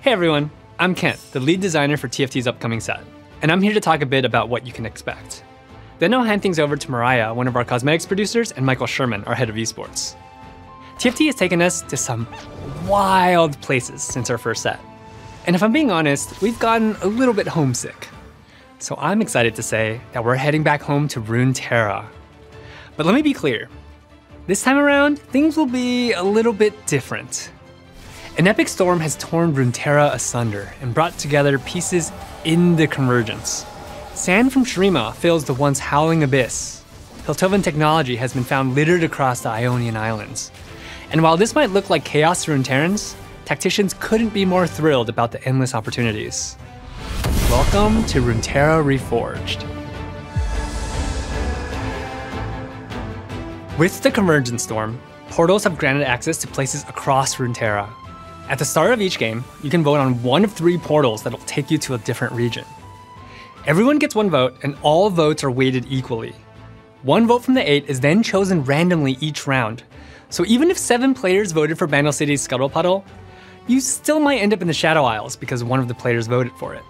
Hey everyone, I'm Kent, the lead designer for TFT's upcoming set, and I'm here to talk a bit about what you can expect. Then I'll hand things over to Mariah, one of our cosmetics producers, and Michael Sherman, our head of esports. TFT has taken us to some wild places since our first set. And if I'm being honest, we've gotten a little bit homesick. So I'm excited to say that we're heading back home to Runeterra. But let me be clear, this time around, things will be a little bit different. An epic storm has torn Runeterra asunder and brought together pieces in the convergence. Sand from Shurima fills the once howling abyss. Piltovan technology has been found littered across the Ionian Islands. And while this might look like chaos to Runeterrans, tacticians couldn't be more thrilled about the endless opportunities. Welcome to Runeterra Reforged. With the Convergence Storm, portals have granted access to places across Runeterra. At the start of each game, you can vote on one of 3 portals that'll take you to a different region. Everyone gets 1 vote, and all votes are weighted equally. 1 vote from the 8 is then chosen randomly each round. So even if 7 players voted for Bandle City's Scuttle Puddle, you still might end up in the Shadow Isles because one of the players voted for it.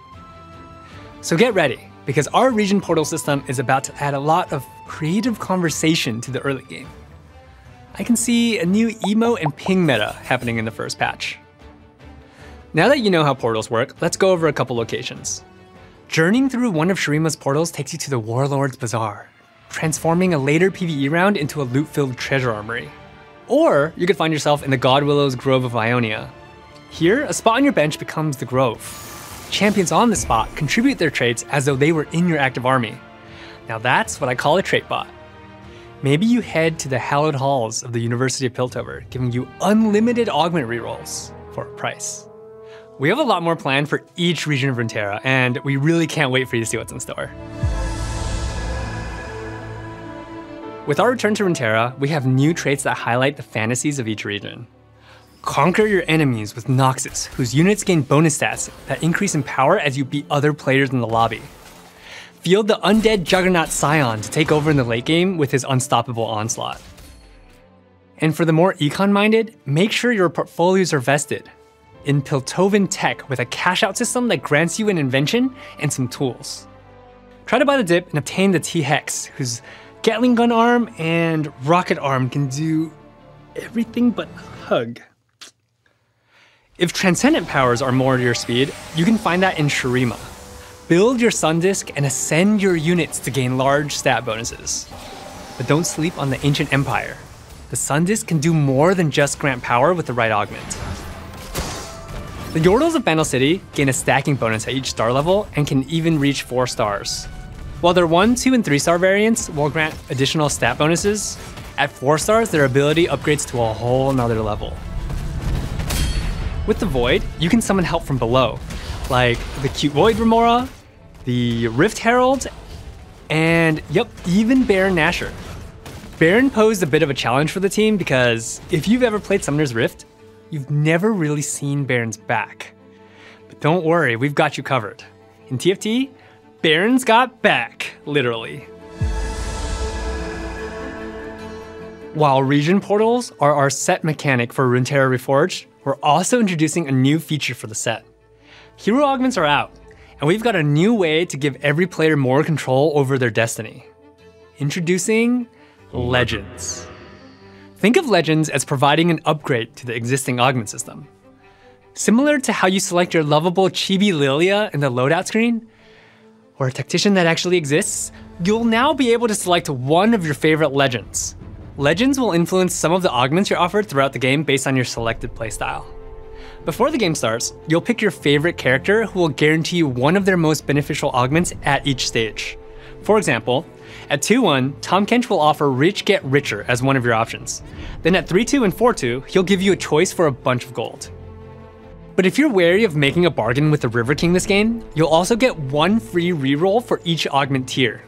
So get ready, because our region portal system is about to add a lot of creative conversation to the early game. I can see a new emo and ping meta happening in the first patch. Now that you know how portals work, let's go over a couple locations. Journeying through one of Shurima's portals takes you to the Warlord's Bazaar, transforming a later PvE round into a loot-filled treasure armory. Or you could find yourself in the Godwillow's Grove of Ionia. Here, a spot on your bench becomes the Grove. Champions on the spot contribute their traits as though they were in your active army. Now that's what I call a trait bot. Maybe you head to the hallowed halls of the University of Piltover, giving you unlimited augment rerolls for a price. We have a lot more planned for each region of Runeterra, and we really can't wait for you to see what's in store. With our return to Runeterra, we have new traits that highlight the fantasies of each region. Conquer your enemies with Noxus, whose units gain bonus stats that increase in power as you beat other players in the lobby. Field the undead Juggernaut Scion to take over in the late game with his unstoppable onslaught. And for the more econ-minded, make sure your portfolios are vested in Piltovan tech with a cash-out system that grants you an invention and some tools. Try to buy the dip and obtain the T-Hex, whose Gatling gun arm and rocket arm can do everything but hug. If transcendent powers are more to your speed, you can find that in Shurima. Build your Sun Disk and ascend your units to gain large stat bonuses. But don't sleep on the Ancient Empire. The Sun Disk can do more than just grant power with the right augment. The Yordles of Bandle City gain a stacking bonus at each star level and can even reach 4 stars. While their 1, 2, and 3-star variants will grant additional stat bonuses, at 4 stars their ability upgrades to a whole nother level. With the Void, you can summon help from below, like the cute Void Remora, the Rift Herald, and yep, even Baron Nashor. Baron posed a bit of a challenge for the team because if you've ever played Summoner's Rift, you've never really seen Baron's back. But don't worry, we've got you covered. In TFT, Baron's got back, literally. While region portals are our set mechanic for Runeterra Reforged, we're also introducing a new feature for the set. Hero augments are out, and we've got a new way to give every player more control over their destiny. Introducing Legends. Think of Legends as providing an upgrade to the existing augment system. Similar to how you select your lovable Chibi Lilia in the loadout screen, or a tactician that actually exists, you'll now be able to select one of your favorite legends. Legends will influence some of the augments you're offered throughout the game based on your selected playstyle. Before the game starts, you'll pick your favorite character who will guarantee you one of their most beneficial augments at each stage. For example, at 2-1, Tahm Kench will offer Rich Get Richer as one of your options. Then at 3-2 and 4-2, he'll give you a choice for a bunch of gold. But if you're wary of making a bargain with the River King this game, you'll also get 1 free reroll for each augment tier.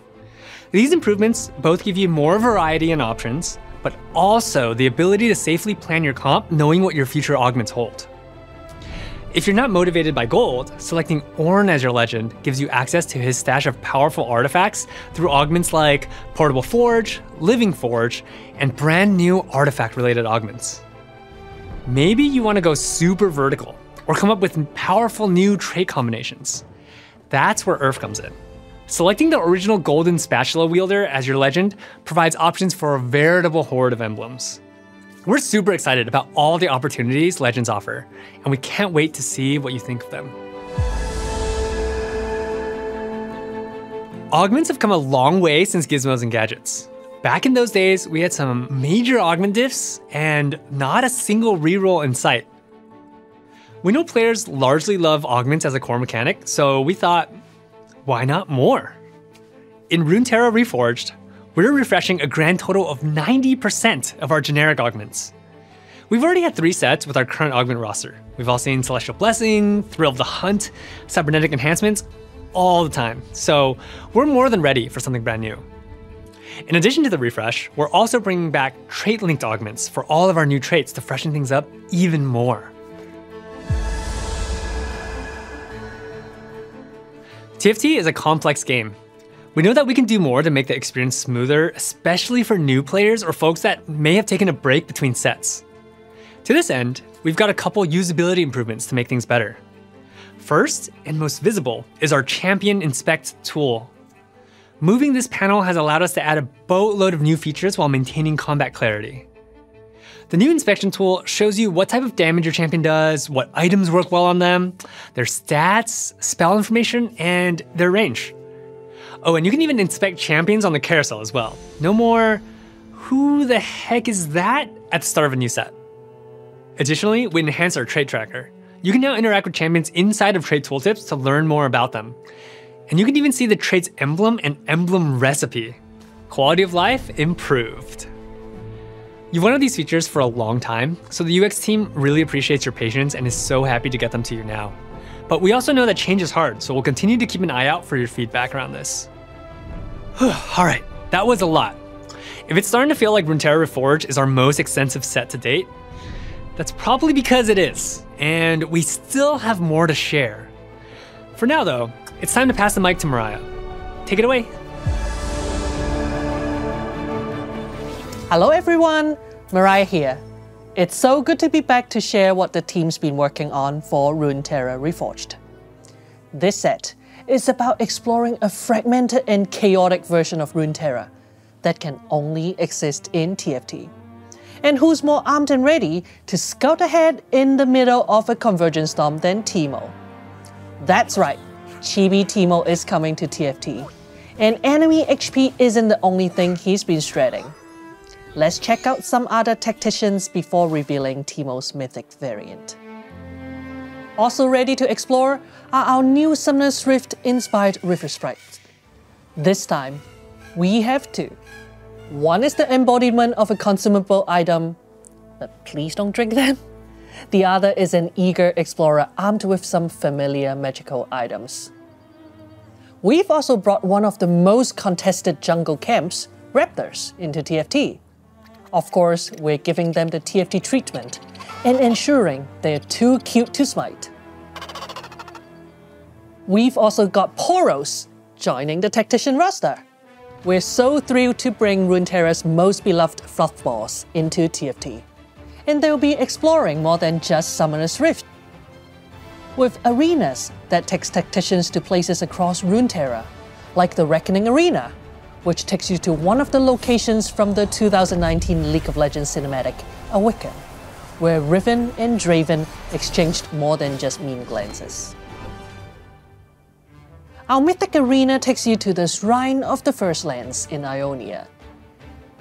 These improvements both give you more variety and options, but also the ability to safely plan your comp knowing what your future augments hold. If you're not motivated by gold, selecting Ornn as your legend gives you access to his stash of powerful artifacts through augments like Portable Forge, Living Forge, and brand new artifact-related augments. Maybe you want to go super vertical, or come up with powerful new trait combinations. That's where Earth comes in. Selecting the original golden spatula wielder as your legend provides options for a veritable horde of emblems. We're super excited about all the opportunities Legends offer, and we can't wait to see what you think of them. Augments have come a long way since gizmos and gadgets. Back in those days, we had some major augment diffs and not a single reroll in sight. We know players largely love augments as a core mechanic, so we thought, why not more? In Runeterra Reforged, we're refreshing a grand total of 90% of our generic augments. We've already had 3 sets with our current augment roster. We've all seen Celestial Blessing, Thrill of the Hunt, Cybernetic Enhancements all the time, so we're more than ready for something brand new. In addition to the refresh, we're also bringing back trait-linked augments for all of our new traits to freshen things up even more. TFT is a complex game. We know that we can do more to make the experience smoother, especially for new players or folks that may have taken a break between sets. To this end, we've got a couple usability improvements to make things better. First, and most visible, is our Champion Inspect tool. Moving this panel has allowed us to add a boatload of new features while maintaining combat clarity. The new inspection tool shows you what type of damage your champion does, what items work well on them, their stats, spell information, and their range. Oh, and you can even inspect champions on the carousel as well. No more, who the heck is that, at the start of a new set. Additionally, we enhanced our trait tracker. You can now interact with champions inside of trait tooltips to learn more about them. And you can even see the trait's emblem and emblem recipe. Quality of life improved. You've wanted these features for a long time, so the UX team really appreciates your patience and is so happy to get them to you now. But we also know that change is hard, so we'll continue to keep an eye out for your feedback around this. All right, that was a lot. If it's starting to feel like Runeterra Reforged is our most extensive set to date, that's probably because it is, and we still have more to share. For now though, it's time to pass the mic to Mariah. Take it away. Hello everyone, Mariah here. It's so good to be back to share what the team's been working on for Runeterra Reforged. This set is about exploring a fragmented and chaotic version of Runeterra that can only exist in TFT. And who's more armed and ready to scout ahead in the middle of a convergence storm than Teemo? That's right, Chibi Teemo is coming to TFT. And enemy HP isn't the only thing he's been shredding. Let's check out some other tacticians before revealing Teemo's mythic variant. Also ready to explore are our new Summoner's Rift inspired river sprites. This time, we have 2. One is the embodiment of a consumable item, but please don't drink them. The other is an eager explorer armed with some familiar magical items. We've also brought one of the most contested jungle camps, Raptors, into TFT. Of course, we're giving them the TFT treatment and ensuring they're too cute to smite. We've also got Poros joining the Tactician roster. We're so thrilled to bring Runeterra's most beloved fluffballs into TFT. And they'll be exploring more than just Summoner's Rift. With arenas that takes tacticians to places across Runeterra, like the Reckoning Arena, which takes you to one of the locations from the 2019 League of Legends cinematic, Awaken, where Riven and Draven exchanged more than just mean glances. Our mythic arena takes you to the Shrine of the First Lands in Ionia.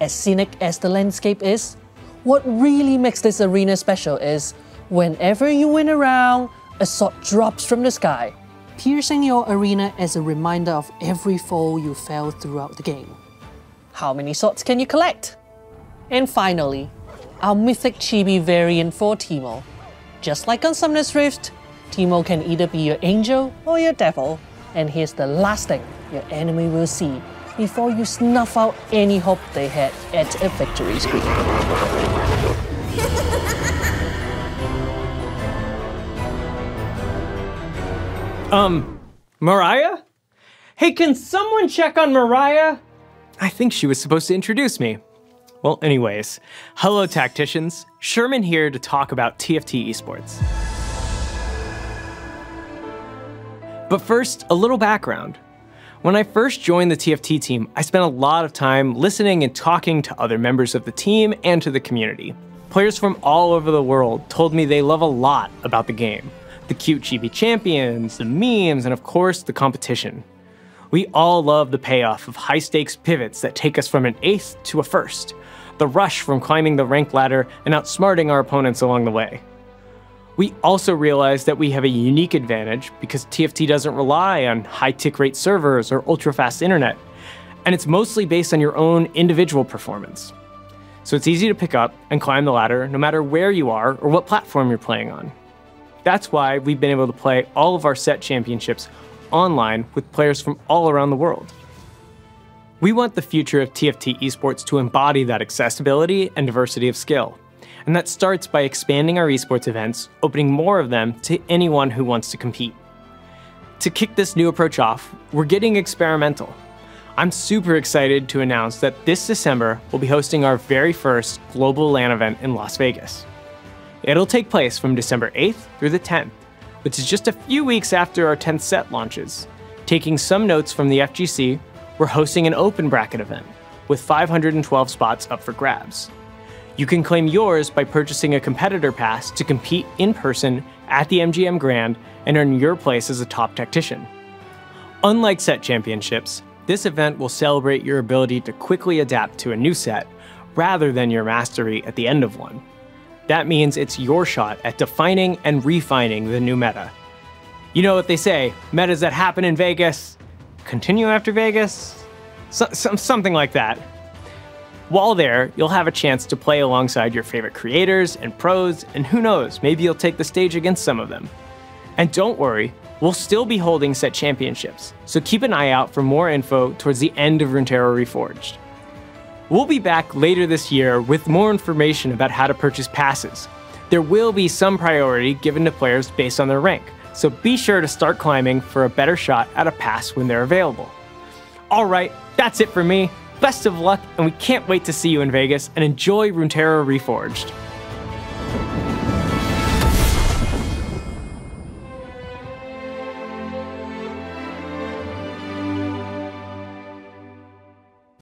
As scenic as the landscape is, what really makes this arena special is whenever you win a round, a sword drops from the sky, piercing your arena as a reminder of every foe you fell throughout the game. How many swords can you collect? And finally, our mythic chibi variant for Teemo. Just like on Summoner's Rift, Teemo can either be your angel or your devil, and here's the last thing your enemy will see before you snuff out any hope they had at a victory screen. Mariah? Hey, can someone check on Mariah? I think she was supposed to introduce me. Well, anyways, hello tacticians. Sherman here to talk about TFT esports. But first, a little background. When I first joined the TFT team, I spent a lot of time listening and talking to other members of the team and to the community. Players from all over the world told me they love a lot about the game. The cute chibi champions, the memes, and of course, the competition. We all love the payoff of high-stakes pivots that take us from an 8th to a 1st, the rush from climbing the rank ladder and outsmarting our opponents along the way. We also realize that we have a unique advantage because TFT doesn't rely on high tick rate servers or ultra-fast internet, and it's mostly based on your own individual performance. So it's easy to pick up and climb the ladder no matter where you are or what platform you're playing on. That's why we've been able to play all of our set championships online with players from all around the world. We want the future of TFT esports to embody that accessibility and diversity of skill. And that starts by expanding our esports events, opening more of them to anyone who wants to compete. To kick this new approach off, we're getting experimental. I'm super excited to announce that this December, we'll be hosting our very first global LAN event in Las Vegas. It'll take place from December 8th through the 10th, which is just a few weeks after our 10th set launches. Taking some notes from the FGC, we're hosting an open bracket event with 512 spots up for grabs. You can claim yours by purchasing a competitor pass to compete in person at the MGM Grand and earn your place as a top tactician. Unlike set championships, this event will celebrate your ability to quickly adapt to a new set rather than your mastery at the end of one. That means it's your shot at defining and refining the new meta. You know what they say, metas that happen in Vegas continue after Vegas? Something like that. While there, you'll have a chance to play alongside your favorite creators and pros, and who knows, maybe you'll take the stage against some of them. And don't worry, we'll still be holding set championships, so keep an eye out for more info towards the end of Runeterra Reforged. We'll be back later this year with more information about how to purchase passes. There will be some priority given to players based on their rank, so be sure to start climbing for a better shot at a pass when they're available. Alright, that's it for me. Best of luck, and we can't wait to see you in Vegas and enjoy Runeterra Reforged.